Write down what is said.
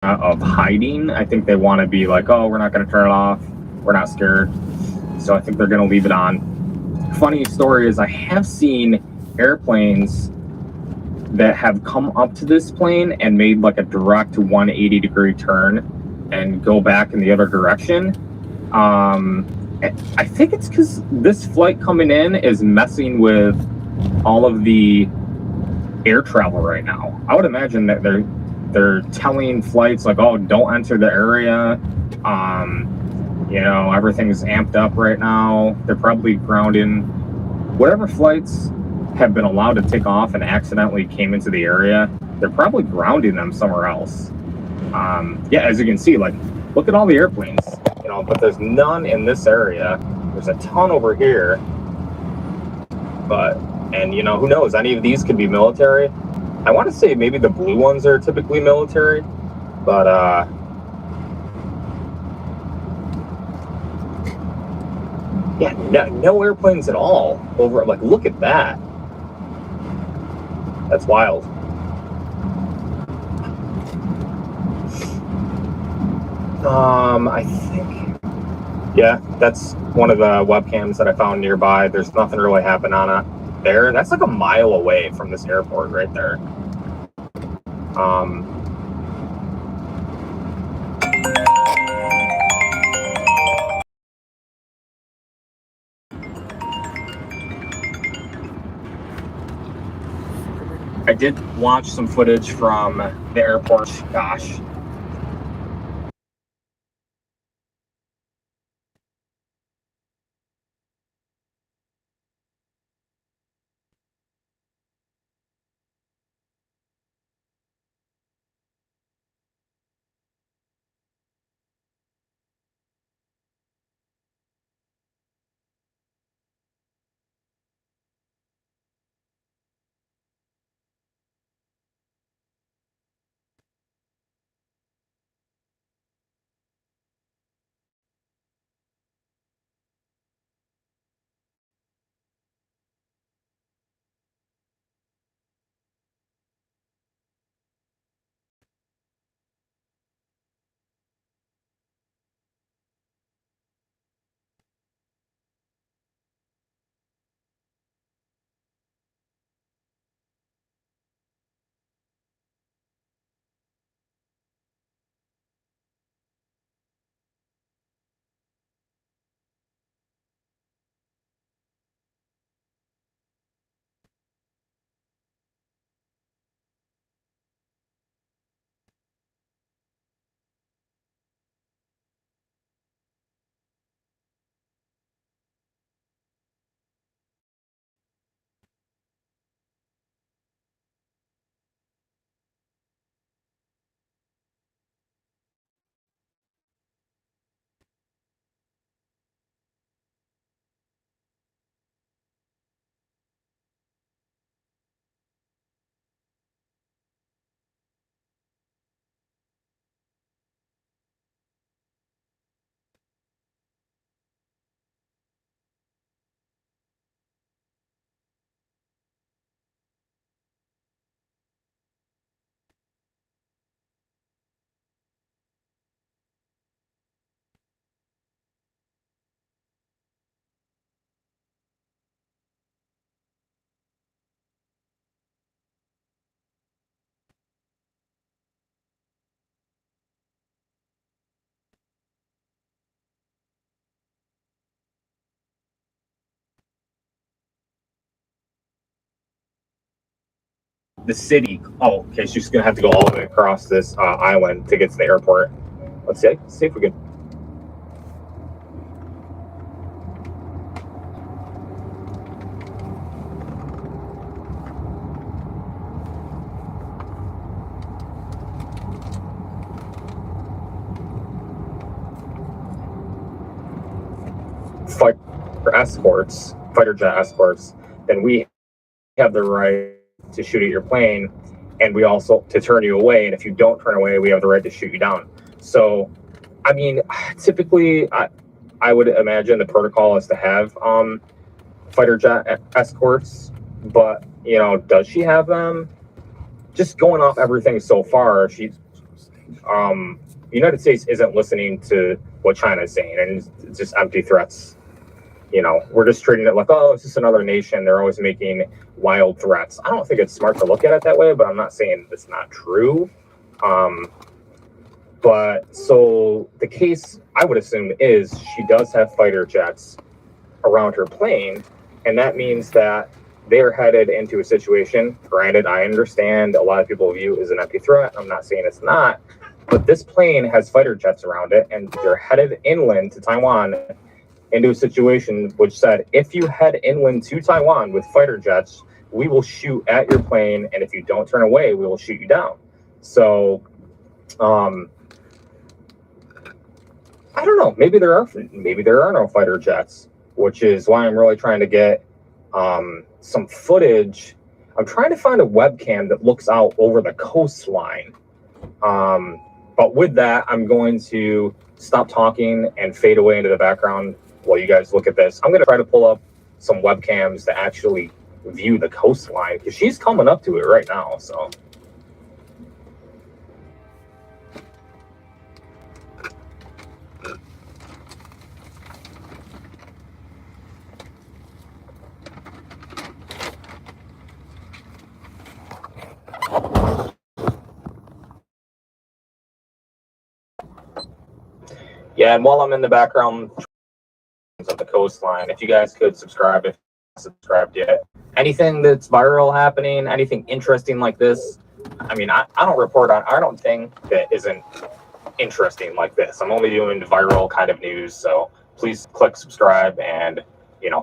of hiding. I think they want to be like, oh, we're not going to turn it off. We're not scared. So I think they're going to leave it on. Funny story is I have seen airplanes that have come up to this plane and made like a direct 180-degree turn and go back in the other direction. I think it's because this flight coming in is messing with all of the air travel right now. I would imagine that they're telling flights like, oh, don't enter the area. Everything's amped up right now. They're probably grounding whatever flights have been allowed to take off and accidentally came into the area. They're probably grounding them somewhere else. As you can see, like, look at all the airplanes, but there's none in this area. There's a ton over here, and who knows, any of these could be military. I want to say maybe the blue ones are typically military, but no airplanes at all over. Like, look at that. That's wild. I think, that's one of the webcams that I found nearby. There's nothing really happening on it there. That's like a mile away from this airport right there. I did watch some footage from the airport. Gosh. The city. Oh, okay. She's gonna have to go all the way across this island to get to the airport. Let's see if we can. Fighter jet escorts, then we have the right to shoot at your plane, and we also to turn you away. And if you don't turn away, we have the right to shoot you down. So, I mean, typically, I would imagine the protocol is to have fighter jet escorts, but does she have them? Just going off everything so far, the United States isn't listening to what China is saying, and it's just empty threats. You know, we're just treating it like, oh, it's just another nation. They're always making wild threats. I don't think it's smart to look at it that way, but I'm not saying it's not true. But so the case, I would assume, is she does have fighter jets around her plane, and that means that they're headed into a situation. Granted, I understand a lot of people view it as an empty threat. I'm not saying it's not, but this plane has fighter jets around it, and they're headed inland to Taiwan into a situation which said, if you head inland to Taiwan with fighter jets, we will shoot at your plane, and if you don't turn away, we will shoot you down. So, I don't know. Maybe there are no fighter jets, which is why I'm really trying to get some footage. I'm trying to find a webcam that looks out over the coastline. But with that, I'm going to stop talking and fade away into the background while you guys look at this. I'm going to try to pull up some webcams to actually view the coastline, because she's coming up to it right now. So yeah, and while I'm in the background of the coastline, if you guys could subscribe if you're not subscribed yet. Anything that's viral happening, anything interesting like this, I mean, I don't report on, I don't think that isn't interesting like this. I'm only doing viral kind of news, so please click subscribe and